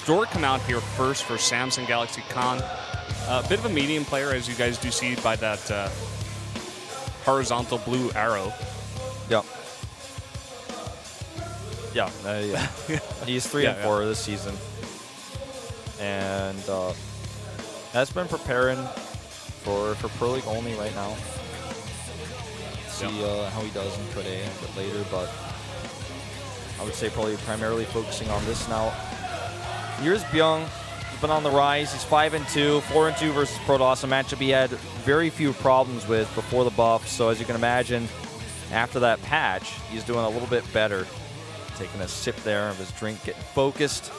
Stork come out here first for Samsung Galaxy Con. A bit of a medium player, as you guys do see by that horizontal blue arrow. Yep. Yeah, he's 3 and 4 this season, and has been preparing for Pro League only right now. See how he does in Today a bit later, but I would say probably primarily focusing on this now. Here's Bbyong. He's been on the rise. He's 5 and 2, 4 and 2 versus Protoss, a matchup he had very few problems with before the buff. So as you can imagine, after that patch, he's doing a little bit better. Taking a sip there of his drink, getting focused.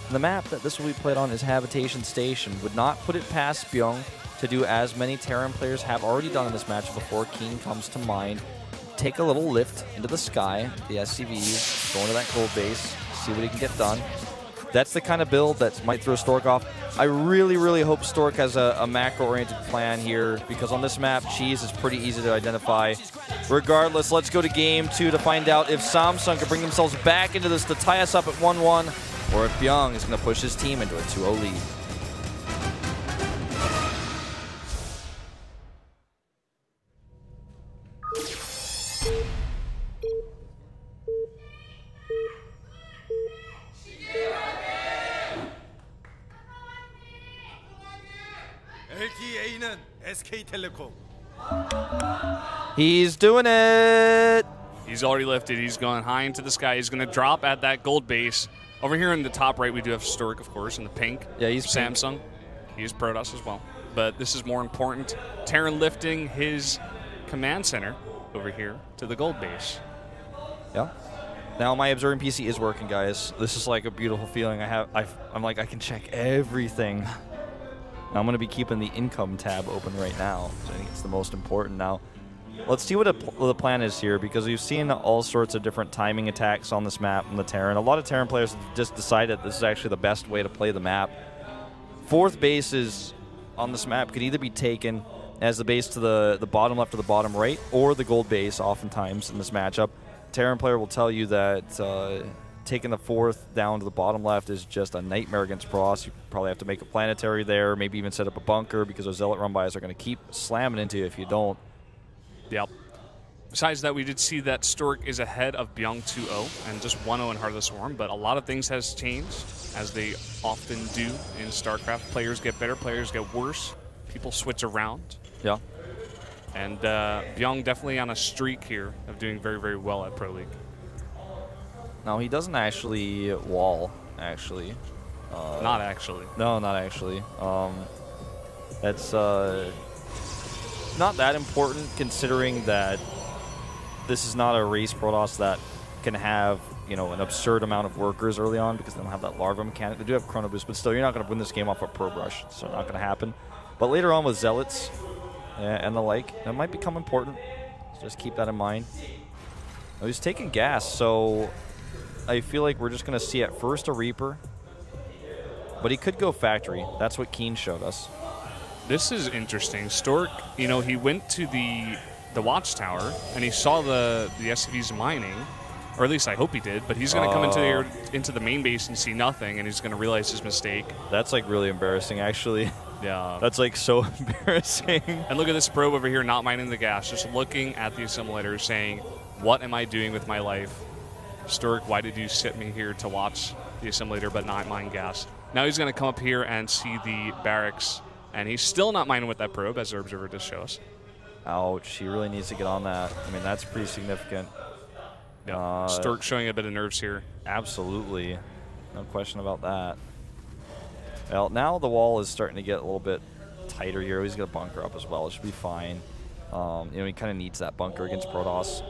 And the map that this will be played on is Habitation Station. Would not put it past Bbyong to do as many Terran players have already done in this match before Keen comes to mind. Take a little lift into the sky, the SCVs, go into that gold base, see what he can get done. That's the kind of build that might throw Stork off. I really, really hope Stork has a macro-oriented plan here, because on this map, cheese is pretty easy to identify. Regardless, let's go to game 2 to find out if Samsung can bring themselves back into this to tie us up at 1-1, or if Bbyong is going to push his team into a 2-0 lead. He's doing it. He's already lifted. He's gone high into the sky. He's going to drop at that gold base. Over here in the top right, we do have Stork, of course, in the pink. Yeah, he's Samsung. Pink. He's Protoss as well. But this is more important. Terran lifting his command center over here to the gold base. Yeah. Now my observing PC is working, guys. This is like a beautiful feeling. I'm like, I can check everything. Now I'm going to be keeping the income tab open right now. So I think it's the most important now. Let's see what the plan is here, because we've seen all sorts of different timing attacks on this map from the Terran. A lot of Terran players have just decided this is actually the best way to play the map. Fourth bases on this map could either be taken as the base to the bottom left or the bottom right, or the gold base oftentimes in this matchup. Terran player will tell you that taking the fourth down to the bottom left is just a nightmare against Protoss. You probably have to make a planetary there, maybe even set up a bunker, because those Zealot run-bys are going to keep slamming into you if you don't. Yep. Besides that, we did see that Stork is ahead of Bbyong 2-0 and just 1-0 in Heart of the Swarm, but a lot of things has changed, as they often do in StarCraft. Players get better, players get worse, people switch around. Yeah. And Bbyong definitely on a streak here of doing very, very well at Pro League. No, he doesn't actually wall, actually. Not actually. No, not actually. That's not that important, considering that this is not a race Protoss that can have, you know, an absurd amount of workers early on, because they don't have that larva mechanic. They do have Chrono Boost, but still, you're not going to win this game off a Probe Rush, so not going to happen. But later on with Zealots and the like, that might become important. So just keep that in mind. Now, he's taking gas, so I feel like we're just going to see at first a Reaper, but he could go Factory. That's what Keen showed us. This is interesting. Stork, you know, he went to the watchtower and he saw the SCVs mining, or at least I hope he did. But he's going to come into the main base and see nothing, and he's going to realize his mistake. That's like really embarrassing, actually. Yeah, that's like so embarrassing. And look at this probe over here, not mining the gas, just looking at the assimilator, saying, "What am I doing with my life, Stork? Why did you sit me here to watch the assimilator but not mine gas?" Now he's going to come up here and see the barracks. And he's still not mining with that probe, as our observer just shows us. Ouch, he really needs to get on that. I mean, that's pretty significant. Yeah. Stork showing a bit of nerves here. Absolutely. No question about that. Well, now the wall is starting to get a little bit tighter here. He's going to bunker up as well. It should be fine. You know, he kind of needs that bunker against Protoss.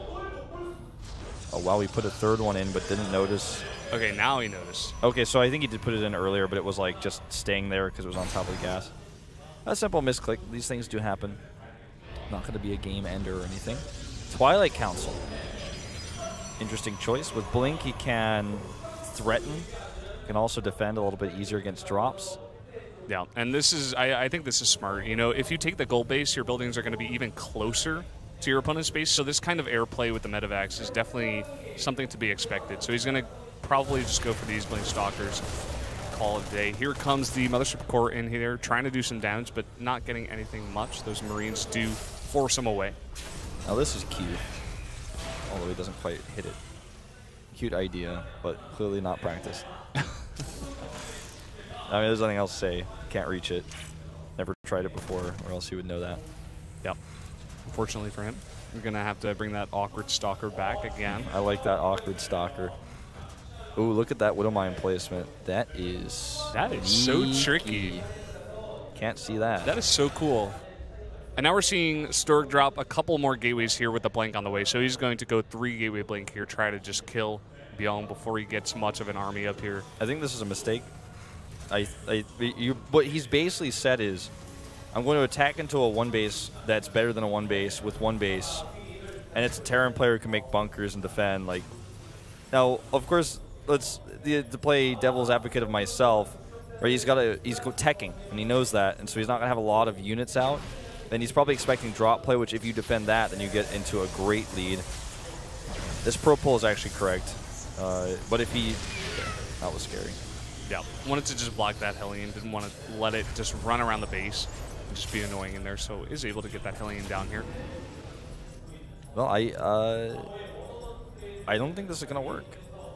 Oh, wow, he put a third one in but didn't notice. Okay, now he noticed. Okay, so I think he did put it in earlier, but it was like just staying there because it was on top of the gas. A simple misclick. These things do happen. Not going to be a game ender or anything. Twilight Council. Interesting choice. With Blink, he can threaten. He can also defend a little bit easier against drops. Yeah, and this is, I think this is smart. You know, if you take the gold base, your buildings are going to be even closer to your opponent's base. So this kind of airplay with the Medivacs is definitely something to be expected. So he's going to probably just go for these Blink Stalkers. call it a day. Here comes the Mothership Core in here, trying to do some damage, but not getting anything much. Those Marines do force him away. Now this is cute, although he doesn't quite hit it. Cute idea, but clearly not practiced. I mean, there's nothing else to say. Can't reach it. Never tried it before, or else he would know that. Yep. Unfortunately for him, we're going to have to bring that awkward stalker back again. I like that awkward stalker. Ooh, look at that Widowmine placement. That is so tricky. Can't see that. That is so cool. And now we're seeing Stork drop a couple more gateways here with the blink on the way. So he's going to go 3 gateway blink here, try to just kill Bbyong before he gets much of an army up here. I think this is a mistake. What he's basically said is, I'm going to attack into a 1 base that's better than a 1 base with 1 base, and it's a Terran player who can make bunkers and defend. Like, now, of course, to play devil's advocate of myself, right? He's teching, and he knows that, and so he's not going to have a lot of units out. And he's probably expecting drop play, which if you defend that, then you get into a great lead. This pro pull is actually correct, but if he, that was scary. Yeah, wanted to just block that Hellion, didn't want to let it just run around the base and just be annoying in there, so is able to get that Hellion down here. Well, I don't think this is going to work.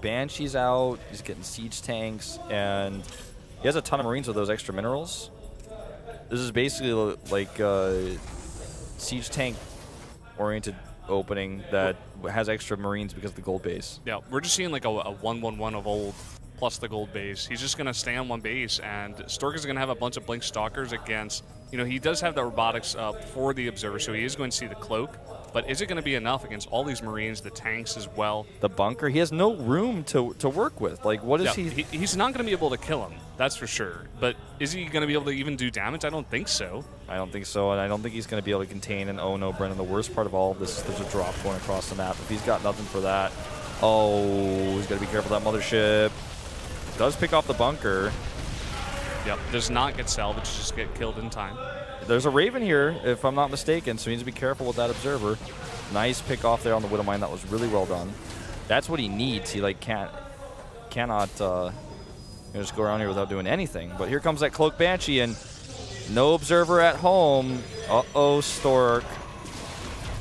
Banshee's out, he's getting siege tanks, and he has a ton of Marines with those extra minerals. This is basically like siege tank oriented opening that has extra Marines because of the gold base. Yeah, we're just seeing like a 1-1-1 of old plus the gold base. He's just going to stay on 1 base, and Stork is going to have a bunch of blink stalkers against, you know, he does have the robotics up for the observer, so he is going to see the cloak, but is it going to be enough against all these Marines, the tanks as well? The bunker, he has no room to work with. Like, what is he? He's not going to be able to kill him, that's for sure, but is he going to be able to even do damage? I don't think so. I don't think so, and I don't think he's going to be able to contain an oh no, Brennan. The worst part of all of this is there's a drop going across the map. If he's got nothing for that, oh, he's got to be careful of that mothership. Does pick off the bunker. Yep, does not get salvaged, just get killed in time. There's a Raven here, if I'm not mistaken, so he needs to be careful with that observer. Nice pick off there on the Widowmine. That was really well done. That's what he needs. He like cannot just go around here without doing anything. But here comes that Cloak Banshee, and no observer at home. Uh-oh, Stork.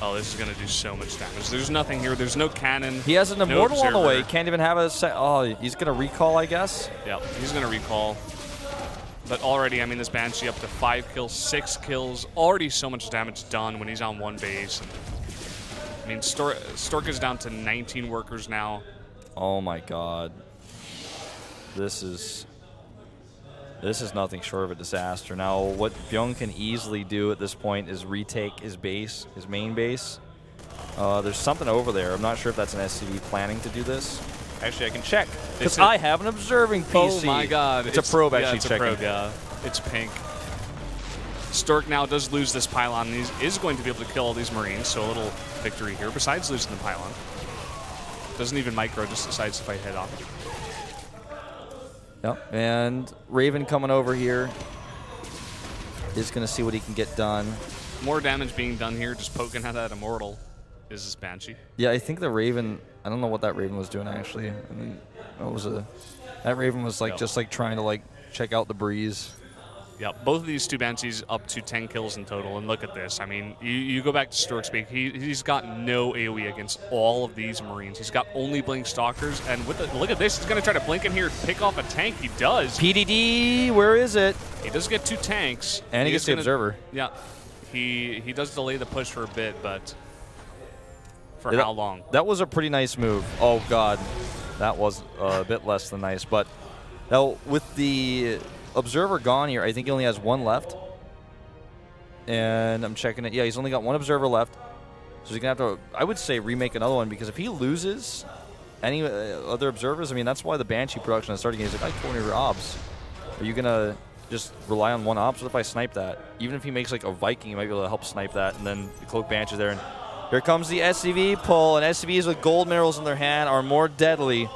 Oh, this is going to do so much damage. There's nothing here. There's no cannon. He has an Immortal on the way. Can't even have a set. Oh, he's going to recall, I guess? Yeah, he's going to recall. But already, I mean, this Banshee up to 5 kills, 6 kills. Already so much damage done when he's on 1 base. I mean, Stork is down to 19 workers now. Oh, my God. This is nothing short of a disaster. Now, what Bbyong can easily do at this point is retake his base, his main base. There's something over there. I'm not sure if that's an SCV planning to do this. Actually, I can check, because I have an observing PC. Oh my God. It's a probe actually it's checking. A probe, yeah. It's pink. Stork now does lose this pylon, and he is going to be able to kill all these Marines, so a little victory here, besides losing the pylon. Doesn't even micro, just decides to fight head on. Yep, and Raven coming over here is going to see what he can get done. More damage being done here, just poking at that Immortal is this Banshee. Yeah, I think the Raven, I don't know what that Raven was doing actually. I mean, that Raven was like just like trying to like check out the breeze. Yeah, both of these 2 Banshees up to 10 kills in total, and look at this. I mean, you go back to Stork's peak, he's got no AoE against all of these Marines. He's got only Blink Stalkers, and look at this, he's going to try to blink in here, pick off a tank. He does. PDD, where is it? He does get 2 tanks. And he gets the observer. Yeah, he does delay the push for a bit, but for how long? That was a pretty nice move. Oh, God. That was a bit less than nice, but now with the observer gone here, I think he only has 1 left. And I'm checking it. Yeah, he's only got 1 observer left. So he's going to have to, I would say, remake another one, because if he loses any other observers, I mean, that's why the Banshee production is starting. He's like, I have 20 obs. Are you going to just rely on 1 ops? What if I snipe that? Even if he makes like a Viking, he might be able to help snipe that. And then the Cloak Banshee there. And here comes the SCV pull. And SCVs with gold minerals in their hand are more deadly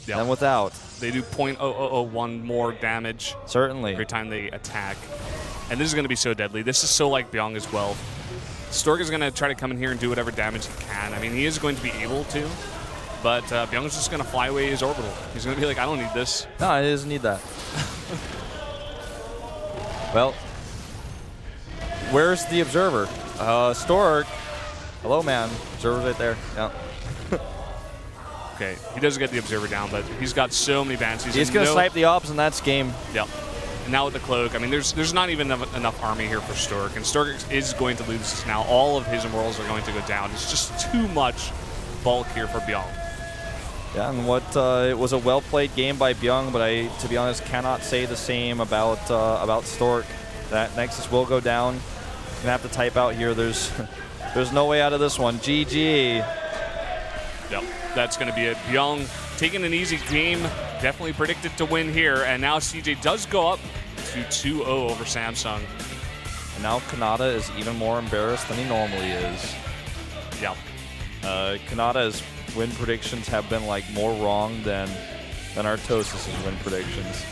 than without. They do 0.0001 more damage. Certainly. Every time they attack. And this is going to be so deadly. This is so like Bbyong as well. Stork is going to try to come in here and do whatever damage he can. I mean, he is going to be able to. But Bbyong is just going to fly away his orbital. He's going to be like, I don't need this. No, he doesn't need that. Well, where's the observer? Stork. Hello, man. Observer's right there. Yeah. Okay, he doesn't get the observer down, but he's got so many bans. He's going to snipe the ops, and that's game. Yep. And now with the cloak, I mean, there's not even enough army here for Stork, and Stork is going to lose this now. All of his immortals are going to go down. It's just too much bulk here for Bbyong. Yeah, and it was a well-played game by Bbyong, but I, to be honest, cannot say the same about Stork. That Nexus will go down. Gonna have to type out here. There's no way out of this one. GG. Yep, that's going to be it. Bbyong taking an easy game, definitely predicted to win here, and now CJ does go up to 2-0 over Samsung. And now Kanata is even more embarrassed than he normally is. Yep. Kanata's win predictions have been like more wrong than Artosis' win predictions.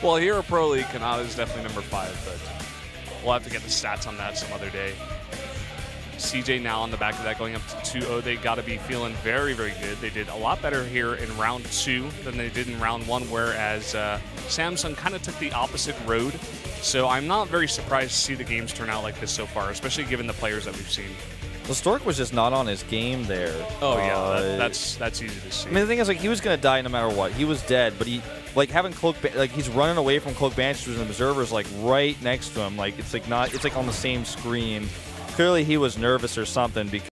Well, here at Pro League, Kanata is definitely number 5, but we'll have to get the stats on that some other day. CJ now on the back of that going up to 2-0. They got to be feeling very, very good. They did a lot better here in round 2 than they did in round 1, whereas Samsung kind of took the opposite road. So I'm not very surprised to see the games turn out like this so far, especially given the players that we've seen. The Stork was just not on his game there. Oh yeah, that's easy to see. I mean, the thing is, like, he was gonna die no matter what. He was dead, but he, like, having Cloak, like, he's running away from Cloak Banshees and Observer's like right next to him. Like, it's like on the same screen. Clearly, he was nervous or something because